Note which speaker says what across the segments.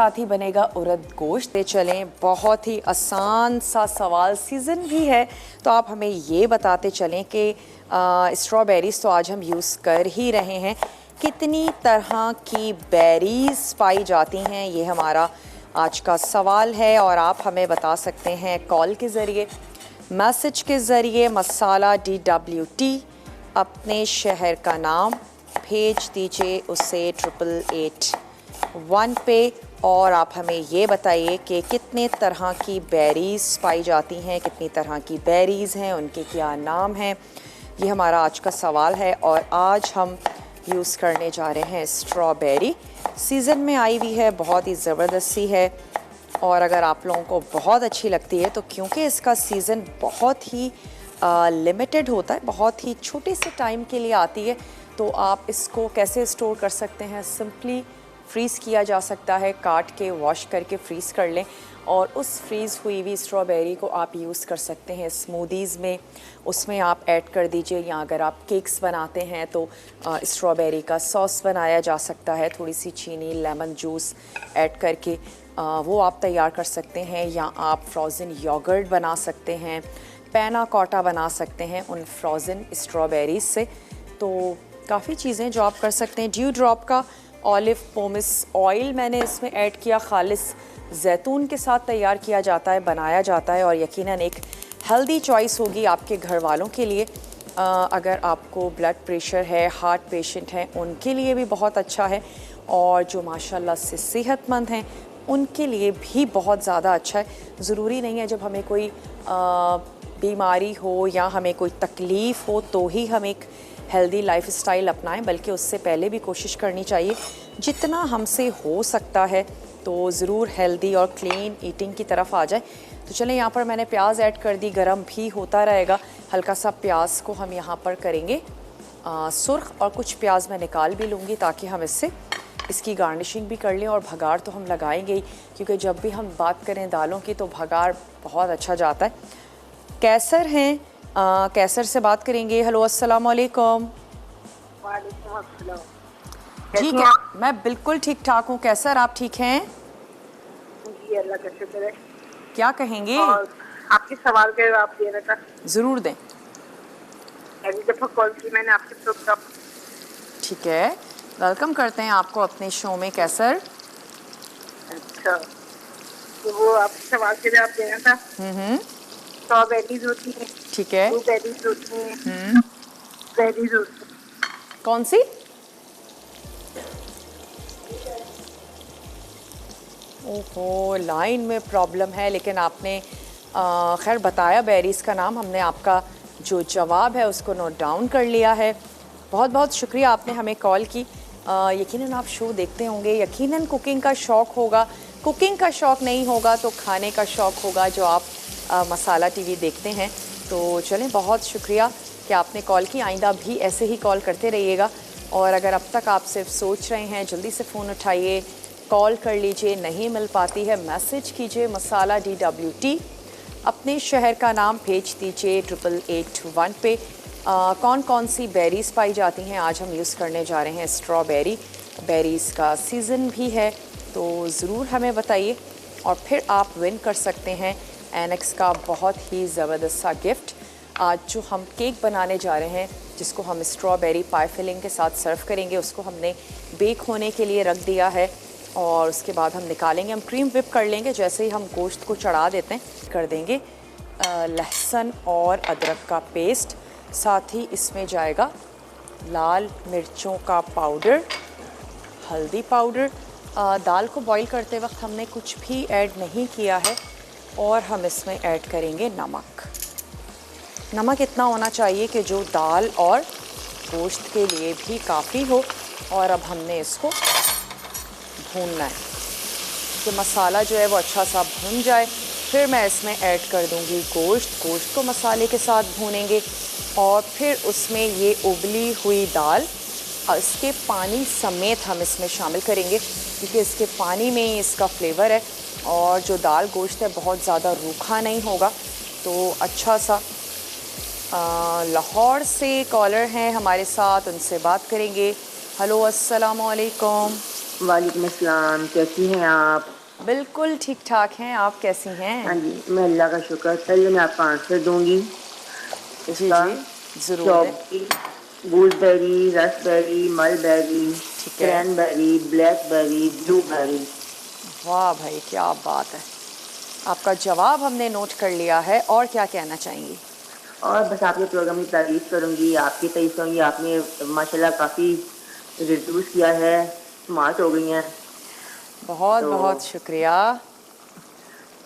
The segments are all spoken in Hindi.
Speaker 1: साथ ही बनेगा उड़द गोश्त। चलें, बहुत ही आसान सा सवाल, सीज़न भी है तो आप हमें ये बताते चलें कि स्ट्रॉबेरीज़ तो आज हम यूज़ कर ही रहे हैं, कितनी तरह की बेरीज़ पाई जाती हैं, ये हमारा आज का सवाल है। और आप हमें बता सकते हैं कॉल के ज़रिए, मैसेज के ज़रिए, मसाला DWT, अपने शहर का नाम भेज दीजिए उसे 8881 पे। और आप हमें ये बताइए कि कितने तरह की बेरीज़ पाई जाती हैं, कितनी तरह की बेरीज़ हैं, उनके क्या नाम हैं। ये हमारा आज का सवाल है और आज हम यूज़ करने जा रहे हैं स्ट्रॉबेरी। सीज़न में आई हुई है, बहुत ही ज़बरदस्त सी है और अगर आप लोगों को बहुत अच्छी लगती है तो क्योंकि इसका सीज़न बहुत ही लिमिटेड होता है, बहुत ही छोटे से टाइम के लिए आती है, तो आप इसको कैसे स्टोर कर सकते हैं, सिंपली फ्रीज़ किया जा सकता है, काट के वॉश करके फ्रीज़ कर लें और उस फ्रीज़ हुई हुई स्ट्रॉबेरी को आप यूज़ कर सकते हैं स्मूदीज़ में, उसमें आप ऐड कर दीजिए। या अगर आप केक्स बनाते हैं तो स्ट्रॉबेरी का सॉस बनाया जा सकता है, थोड़ी सी चीनी, लेमन जूस ऐड करके वो आप तैयार कर सकते हैं। या आप फ्रोज़न योगर्ट बना सकते हैं, पैना कोटा बना सकते हैं उन फ्रोज़न स्ट्रॉबेरीज़ से। तो काफ़ी चीज़ें जो आप कर सकते हैं। ड्यू ड्रॉप का ऑलिव पोमिस ऑयल मैंने इसमें ऐड किया, खालिस जैतून के साथ तैयार किया जाता है, बनाया जाता है और यकीनन एक हेल्दी चॉइस होगी आपके घर वालों के लिए। अगर आपको ब्लड प्रेशर है, हार्ट पेशेंट हैं, उनके लिए भी बहुत अच्छा है और जो माशाल्लाह से सेहतमंद हैं उनके लिए भी बहुत ज़्यादा अच्छा है। ज़रूरी नहीं है जब हमें कोई बीमारी हो या हमें कोई तकलीफ़ हो तो ही हम एक हेल्दी लाइफस्टाइल अपनाएं, बल्कि उससे पहले भी कोशिश करनी चाहिए जितना हमसे हो सकता है तो ज़रूर हेल्दी और क्लीन ईटिंग की तरफ आ जाए। तो चलें, यहाँ पर मैंने प्याज ऐड कर दी, गरम भी होता रहेगा। हल्का सा प्याज को हम यहाँ पर करेंगे सुर्ख और कुछ प्याज मैं निकाल भी लूँगी ताकि हम इसकी गार्निशिंग भी कर लें। और भगार तो हम लगाएंगे ही, क्योंकि जब भी हम बात करें दालों की तो भगार बहुत अच्छा जाता है। कैसर हैं, कैसर से बात करेंगे। हेलो, अस्सलाम वालेकुम।
Speaker 2: वालेकुम अस्सलाम।
Speaker 1: ठीक है, मैं बिल्कुल ठीक ठाक हूँ। कैसर, आप ठीक हैं?
Speaker 2: जी, अल्लाह का शुक्र है।
Speaker 1: क्या कहेंगे?
Speaker 2: और आपके सवाल के जवाब देने का
Speaker 1: ज़रूर दें।
Speaker 2: पहली दफ़ा कॉल की मैंने आपके प्रोग्राम।
Speaker 1: ठीक है, वेलकम करते हैं आपको अपने शो में कैसर।
Speaker 2: अच्छा, तो वो आपके सवाल के जवाब देना था। स्ट्रॉबेरीज होती हैं,
Speaker 1: ठीक है।
Speaker 2: ब्लूबेरीज होती हैं, बेरीज होती हैं।
Speaker 1: कौन सी? ओहो, लाइन में प्रॉब्लम है, लेकिन आपने खैर बताया बेरीज़ का नाम, हमने आपका जो जवाब है उसको नोट डाउन कर लिया है। बहुत बहुत शुक्रिया, आपने हमें कॉल की। यकीनन आप शो देखते होंगे, यकीनन कुकिंग का शौक़ होगा। कुकिंग का शौक़ नहीं होगा तो खाने का शौक़ होगा, जो आप मसाला टीवी देखते हैं। तो चलें, बहुत शुक्रिया कि आपने कॉल की। आइंदा भी ऐसे ही कॉल करते रहिएगा और अगर अब तक आप सिर्फ सोच रहे हैं, जल्दी से फ़ोन उठाइए, कॉल कर लीजिए। नहीं मिल पाती है, मैसेज कीजिए मसाला DWT, अपने शहर का नाम भेज दीजिए 8881 पे। कौन कौन सी बेरीज़ पाई जाती हैं, आज हम यूज़ करने जा रहे हैं स्ट्रॉबेरी। बेरीज़ का सीज़न भी है तो ज़रूर हमें बताइए और फिर आप विन कर सकते हैं एनेक्स का बहुत ही ज़बरदस्त सा गिफ्ट। आज जो हम केक बनाने जा रहे हैं, जिसको हम स्ट्रॉबेरी पाई फिलिंग के साथ सर्व करेंगे, उसको हमने बेक होने के लिए रख दिया है और उसके बाद हम निकालेंगे, हम क्रीम विप कर लेंगे। जैसे ही हम गोश्त को चढ़ा देते हैं कर देंगे लहसुन और अदरक का पेस्ट, साथ ही इसमें जाएगा लाल मिर्चों का पाउडर, हल्दी पाउडर। दाल को बॉईल करते वक्त हमने कुछ भी ऐड नहीं किया है और हम इसमें ऐड करेंगे नमक। नमक इतना होना चाहिए कि जो दाल और गोश्त के लिए भी काफ़ी हो। और अब हमने इसको भूनना है कि मसाला जो है वो अच्छा सा भून जाए। फिर मैं इसमें ऐड कर दूंगी गोश्त को मसाले के साथ भूनेंगे और फिर उसमें ये उबली हुई दाल और इसके पानी समेत हम इसमें शामिल करेंगे, क्योंकि इसके पानी में ही इसका फ्लेवर है और जो दाल गोश्त है बहुत ज़्यादा रूखा नहीं होगा। तो अच्छा सा लाहौर से कॉलर हैं हमारे साथ, उनसे बात करेंगे। हेलो, अस्सलाम वालेकुम।
Speaker 3: वालेकुम अस्सलाम, कैसी हैं आप?
Speaker 1: बिल्कुल ठीक ठाक हैं, आप कैसी हैं?
Speaker 3: हाँ जी, मैं अल्लाह का शुक्र। चलिए मैं आपको आंसर दूंगी
Speaker 1: जी
Speaker 3: इसका।
Speaker 1: जी, ज़रूर दें।
Speaker 3: स्ट्रॉबेरी, गूसबेरी, रसबेरी, मलबेरी,
Speaker 1: ठीक है।
Speaker 3: Cranberry, blackberry, blueberry.
Speaker 1: वाह भाई, क्या बात है। आपका जवाब हमने नोट कर लिया है, और क्या कहना चाहेंगी?
Speaker 3: और बस आपके प्रोग्राम की तारीफ करूंगी, आपकी तारीफ करूंगी। आपने माशाल्लाह काफ़ी रिड्यूस किया है, स्मार्ट हो गई हैं।
Speaker 1: बहुत
Speaker 3: तो
Speaker 1: बहुत शुक्रिया।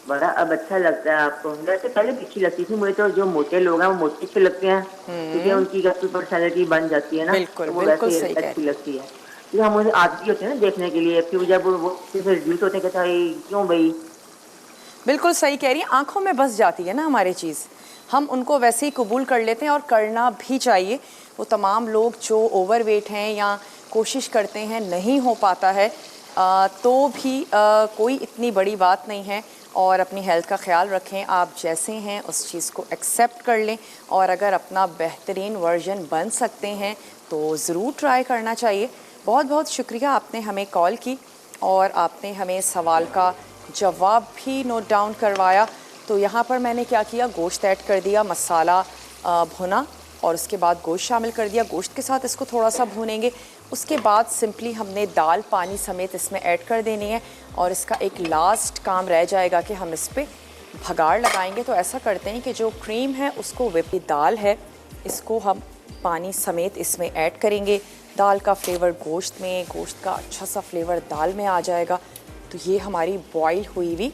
Speaker 3: बड़ा अब अच्छा लगता है आपको। वैसे पहले भी अच्छी लगती थी मुझे, तो जो मोटे लोग हैं वो मोटे अच्छे लगते हैं क्योंकि उनकी अपनी पर्सनैलिटी बन जाती है ना,
Speaker 1: बिल्कुल
Speaker 3: तो वो
Speaker 1: बिल्कुल
Speaker 3: वैसे
Speaker 1: सही कह
Speaker 3: अच्छी
Speaker 1: रही।
Speaker 3: लगती है। ये हम मुझे आदमी होते हैं ना देखने के लिए, फिर जब वो फिर रिड्यूस होते हैं कहता है क्यों भाई।
Speaker 1: बिल्कुल सही कह रही हैं, आंखों में बस जाती है ना हमारी चीज़, हम उनको वैसे ही कबूल कर लेते हैं और करना भी चाहिए। वो तमाम लोग जो ओवरवेट हैं या कोशिश करते हैं नहीं हो पाता है, तो भी कोई इतनी बड़ी बात नहीं है। और अपनी हेल्थ का ख्याल रखें, आप जैसे हैं उस चीज़ को एक्सेप्ट कर लें, और अगर अपना बेहतरीन वर्जन बन सकते हैं तो ज़रूर ट्राई करना चाहिए। बहुत बहुत शुक्रिया, आपने हमें कॉल की और आपने हमें सवाल का जवाब भी नोट डाउन करवाया। तो यहाँ पर मैंने क्या किया, गोश्त ऐड कर दिया, मसाला भुना, और उसके बाद गोश्त शामिल कर दिया। गोश्त के साथ इसको थोड़ा सा भूनेंगे, उसके बाद सिंपली हमने दाल पानी समेत इसमें ऐड कर देनी है, और इसका एक लास्ट काम रह जाएगा कि हम इस पर भगाड़ लगाएंगे। तो ऐसा करते हैं कि जो क्रीम है उसको विपी दाल है, इसको हम पानी समेत इसमें ऐड करेंगे। दाल का फ्लेवर गोश्त में, गोश्त का अच्छा सा फ्लेवर दाल में आ जाएगा। तो ये हमारी बॉईल हुई हुई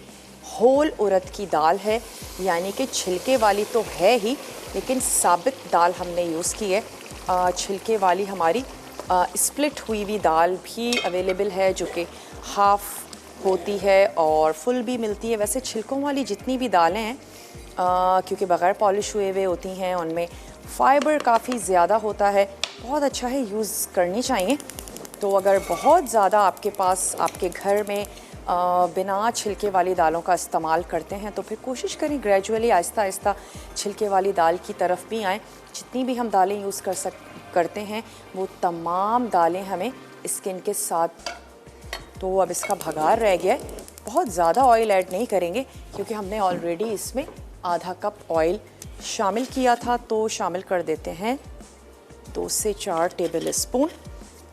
Speaker 1: होल उड़द की दाल है, यानी कि छिलके वाली तो है ही, लेकिन साबित दाल हमने यूज़ की है। छिलके वाली हमारी स्प्लिट हुई हुई दाल भी अवेलेबल है, जो कि हाफ़ होती है और फुल भी मिलती है। वैसे छिलकों वाली जितनी भी दालें हैं, क्योंकि बग़ैर पॉलिश हुए हुए होती हैं, उनमें फ़ाइबर काफ़ी ज़्यादा होता है, बहुत अच्छा है, यूज़ करनी चाहिए। तो अगर बहुत ज़्यादा आपके पास आपके घर में बिना छिलके वाली दालों का इस्तेमाल करते हैं, तो फिर कोशिश करें ग्रेजुअली आहिस्ता आहिस्ता छिलके वाली दाल की तरफ भी आएँ। जितनी भी हम दालें यूज़ करते हैं वो तमाम दालें हमें स्किन के साथ। तो अब इसका भगार रह गया है, बहुत ज़्यादा ऑयल ऐड नहीं करेंगे क्योंकि हमने ऑलरेडी इसमें आधा कप ऑयल शामिल किया था। तो शामिल कर देते हैं 2 से 4 टेबल स्पून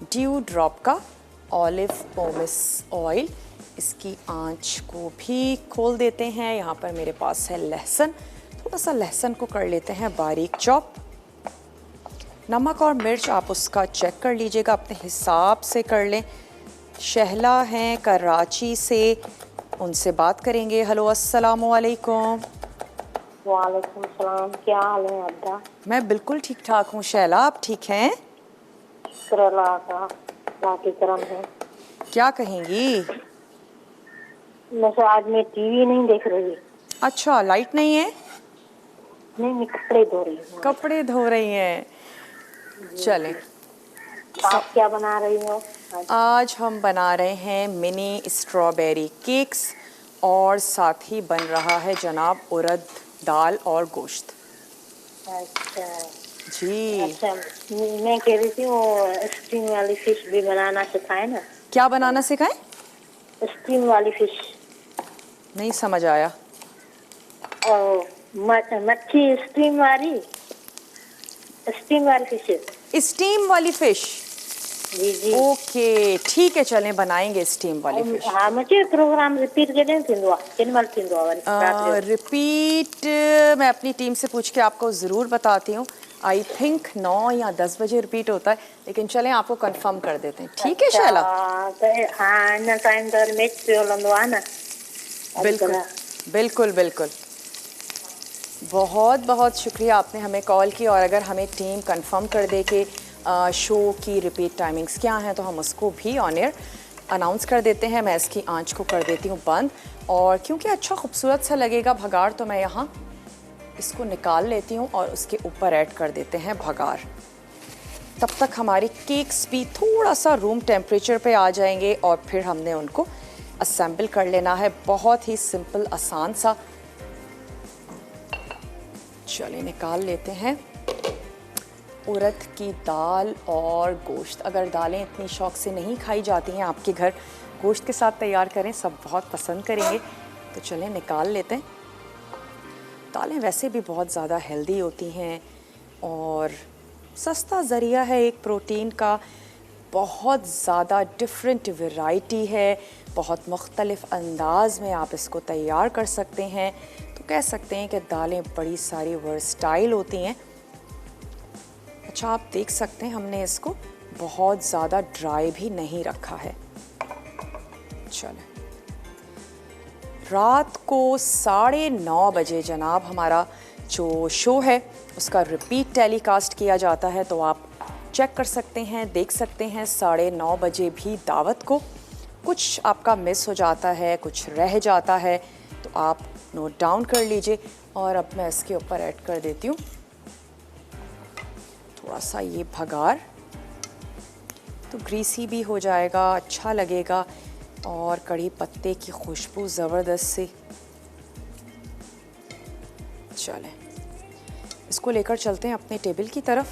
Speaker 1: ड्यू ड्रॉप का ऑलिव पोमेस ऑयल। इसकी आंच को भी खोल देते हैं। यहाँ पर मेरे पास है लहसुन, थोड़ा सा लहसुन को कर लेते हैं बारीक चॉप। नमक और मिर्च आप उसका चेक कर लीजिएगा, अपने हिसाब से कर लें। शहला हैं कराची से, उनसे बात करेंगे। हेलो अस्सलाम वालेकुम।
Speaker 4: वालेकुम सलाम, क्या हाल है अब्दा?
Speaker 1: मैं बिल्कुल ठीक ठाक हूँ शैला, आप ठीक हैं?
Speaker 4: शुक्र अल्लाह का, अल्लाह की करम है।
Speaker 1: क्या कहेंगी?
Speaker 4: वैसे आज मैं टीवी नहीं देख रही।
Speaker 1: अच्छा, लाइट नहीं है?
Speaker 4: नहीं, मैं कपड़े धो रही हूँ।
Speaker 1: कपड़े धो रही हैं, चलें।
Speaker 4: आप क्या बना रही हो
Speaker 1: आज हम बना रहे हैं मिनी स्ट्रॉबेरी केक्स, और साथ ही बन रहा है जनाब उड़द दाल और गोश्त।
Speaker 4: अच्छा
Speaker 1: जी।
Speaker 4: अच्छा, मैं कह रही थी वो स्टीम वाली फिश भी बनाना सिखाए ना।
Speaker 1: क्या बनाना सिखाएं?
Speaker 4: स्टीम वाली फिश।
Speaker 1: नहीं समझ आया।
Speaker 4: और मच्छी स्टीम वाली फिश।
Speaker 1: स्टीम वाली फिश?
Speaker 4: जी जी।
Speaker 1: ओके ठीक है, चलें बनाएंगे स्टीम वाली फिश।
Speaker 4: हाँ, मुझे प्रोग्राम रिपीट करें
Speaker 1: रिपीट मैं अपनी टीम से पूछ के आपको ज़रूर बताती हूँ। आई थिंक 9 या 10 बजे रिपीट होता है, लेकिन चलें आपको कंफर्म कर देते हैं। ठीक है शैला?
Speaker 4: हाँ, इन टाइम तो मैच पे होलंदो ना।
Speaker 1: बिल्कुल बिल्कुल बिल्कुल। बहुत बहुत शुक्रिया, आपने हमें कॉल की। और अगर हमें टीम कंफर्म कर दे कि शो की रिपीट टाइमिंग्स क्या हैं, तो हम उसको भी ऑन एयर अनाउंस कर देते हैं। मैं इसकी आंच को कर देती हूँ बंद, और क्योंकि अच्छा खूबसूरत सा लगेगा भगार, तो मैं यहाँ इसको निकाल लेती हूँ और उसके ऊपर ऐड कर देते हैं भगार। तब तक हमारी केक्स भी थोड़ा सा रूम टेम्परेचर पे आ जाएंगे, और फिर हमने उनको असेंबल कर लेना है। बहुत ही सिंपल आसान सा। चलिए निकाल लेते हैं। उड़द की दाल और गोश्त। अगर दालें इतनी शौक से नहीं खाई जाती हैं आपके घर, गोश्त के साथ तैयार करें, सब बहुत पसंद करेंगे। तो चलें निकाल लेते हैं। दालें वैसे भी बहुत ज़्यादा हेल्दी होती हैं और सस्ता ज़रिया है एक प्रोटीन का। बहुत ज़्यादा डिफरेंट वैरायटी है, बहुत मुख्तलिफ़ अंदाज में आप इसको तैयार कर सकते हैं। तो कह सकते हैं कि दालें बड़ी सारी वर्सटाइल होती हैं। अच्छा, आप देख सकते हैं हमने इसको बहुत ज़्यादा ड्राई भी नहीं रखा है। चलें, रात को 9:30 बजे जनाब हमारा जो शो है उसका रिपीट टेलीकास्ट किया जाता है, तो आप चेक कर सकते हैं, देख सकते हैं 9:30 बजे भी दावत को। कुछ आपका मिस हो जाता है, कुछ रह जाता है, तो आप नोट डाउन कर लीजिए। और अब मैं इसके ऊपर ऐड कर देती हूँ थोड़ा सा ये भगार, तो ग्रीसी भी हो जाएगा, अच्छा लगेगा और कड़ी पत्ते की खुशबू ज़बरदस्त सी। चलें, इसको लेकर चलते हैं अपने टेबल की तरफ।